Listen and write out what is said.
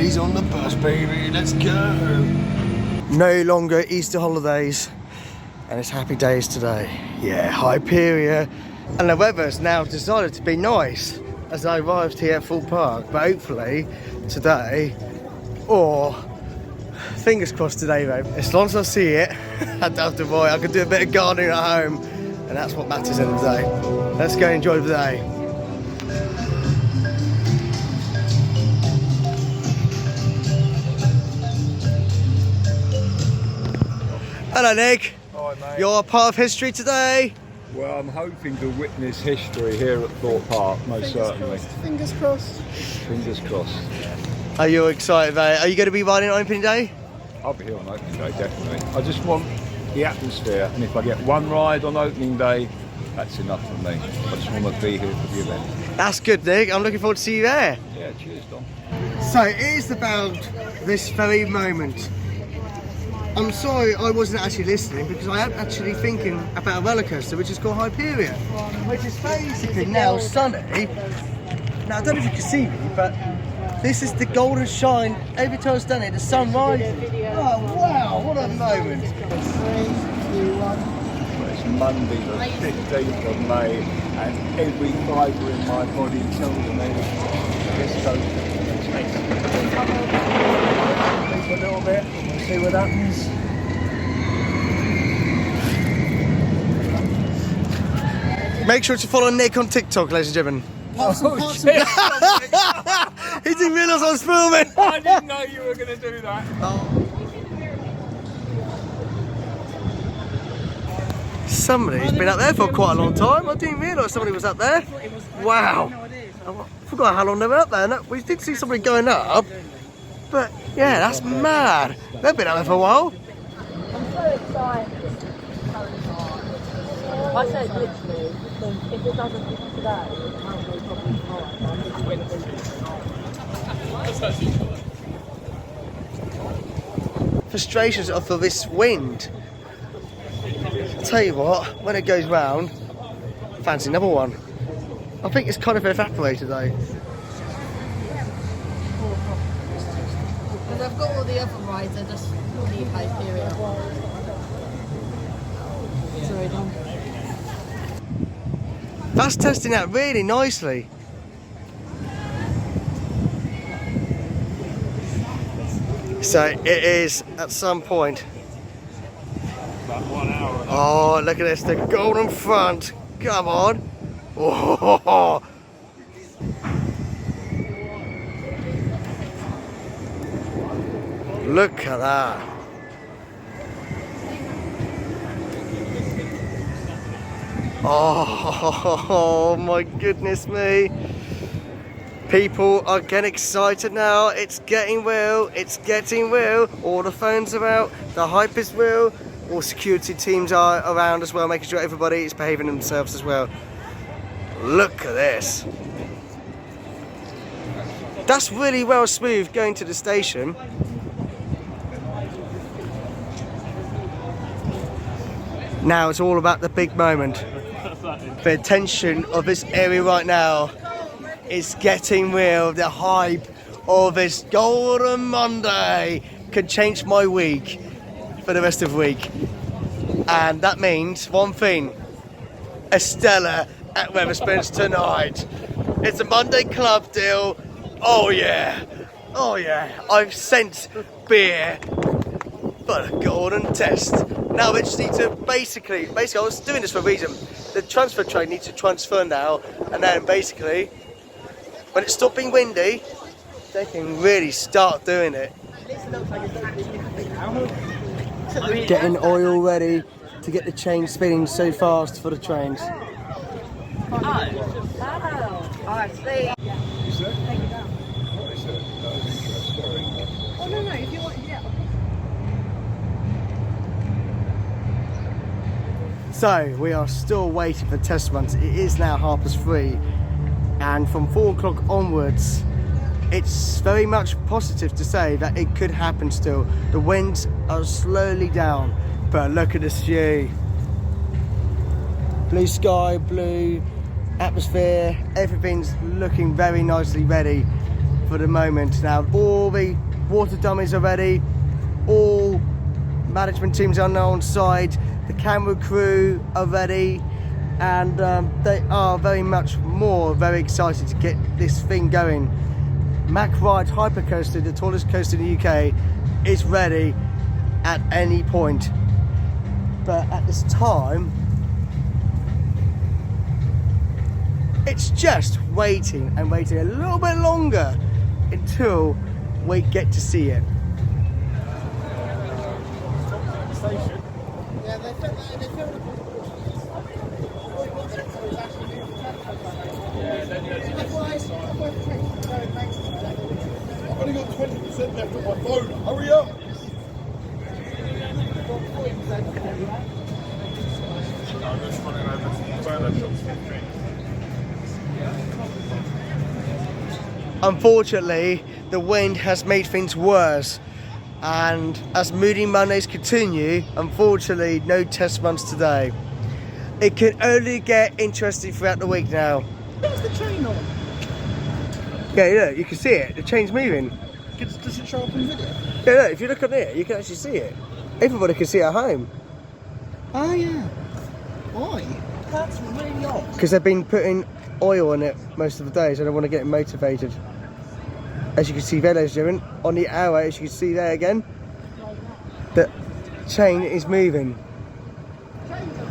He's on the bus, baby. Let's go. No longer Easter holidays, and it's happy days today. Yeah, Hyperia. And the weather's now decided to be nice as I arrived here at Thorpe Park. But hopefully today, or fingers crossed today, though, as long as I see it, I don't have to worry. I can do a bit of gardening at home, and that's what matters in the day. Let's go enjoy the day. Hello, Nick. Hi, mate. You're a part of history today. Well, I'm hoping to witness history here at Thorpe Park, most certainly. Fingers crossed. Fingers crossed. Are you excited about it? Are you going to be riding on opening day? I'll be here on opening day, definitely. I just want the atmosphere, and if I get one ride on opening day, that's enough for me. I just want to be here for the event. That's good, Nick. I'm looking forward to see you there. Yeah, cheers, Dom. So it is about this very moment. I'm sorry I wasn't actually listening because I am actually thinking about a roller coaster which is called Hyperia, which is basically now sunny. Now I don't know if you can see me, but this is the golden shine every time it's done it, the sun rises. Oh wow, what a moment. 3, 2, 1. It's Monday the 15th of May, and every fibre in my body tells me this goes. A little bit, we'll see what happens. Make sure to follow Nick on TikTok, ladies and gentlemen. Oh, shit. He didn't realise I was filming. I didn't know you were going to do that. Somebody's been up there for quite a long time. I didn't realise somebody was up there. Wow. I forgot how long they were up there. No, we did see somebody going up. But yeah, that's mad. They've been out there for a while. I'm so excited. I said literally, if it doesn't hit today, it might be probably tomorrow. Frustrations are for this wind. I'll tell you what, when it goes round, fancy another one. I think it's kind of evaporated though. Because I've got all the other rides, I just leave Hyperia. Sorry, Dom. That's testing out really nicely. So it is at some point. About 1 hour. Oh, look at this, the golden front. Come on. Oh. Look at that. Oh my goodness me. People are getting excited now. It's getting real. It's getting real. All the phones are out. The hype is real. All security teams are around as well, making sure everybody is behaving themselves as well. Look at this. That's really well smooth going to the station. Now it's all about the big moment. The attention of this area right now is getting real. The hype of this Golden Monday could change my week for the rest of the week. And that means one thing. Estella at Wetherspoons tonight. It's a Monday club deal. Oh yeah. Oh yeah. I've sent beer for a golden test. Now we just need to basically I was doing this for a reason. The transfer train needs to transfer now, and then basically when it stops being windy, they can really start doing it. Getting oil ready to get the train spinning so fast for the trains. Oh, I see. Oh, no, if you want, yeah. So we are still waiting for test runs. It is now 3:30, and from 4 o'clock onwards, it's very much positive to say that it could happen still. The winds are slowly down, but look at this view. Blue sky, blue atmosphere, everything's looking very nicely ready for the moment. Now all the water dummies are ready, all management teams are now on side, the camera crew are ready, and they are very very excited to get this thing going. Mack Ride Hypercoaster, the tallest coaster in the UK, is ready at any point. But at this time, it's just waiting and waiting a little bit longer until we get to see it. Yeah, they filmed it. I've only got 20% left on my phone. Hurry up! I'm just running over to Merlin shops. Unfortunately, the wind has made things worse, and as Moody Mondays continue, unfortunately no test runs today. It can only get interesting throughout the week now. Where's the train on? Yeah, look, you can see it, the train's moving. Does it show up in video? Yeah, look, if you look on there, you can actually see it. Everybody can see it at home. Oh yeah. Why? That's really odd. Because they've been putting oil on it most of the day, so they want to get it motivated. As you can see Velo's doing, on the arrow, as you can see there again, the chain is moving. Trains are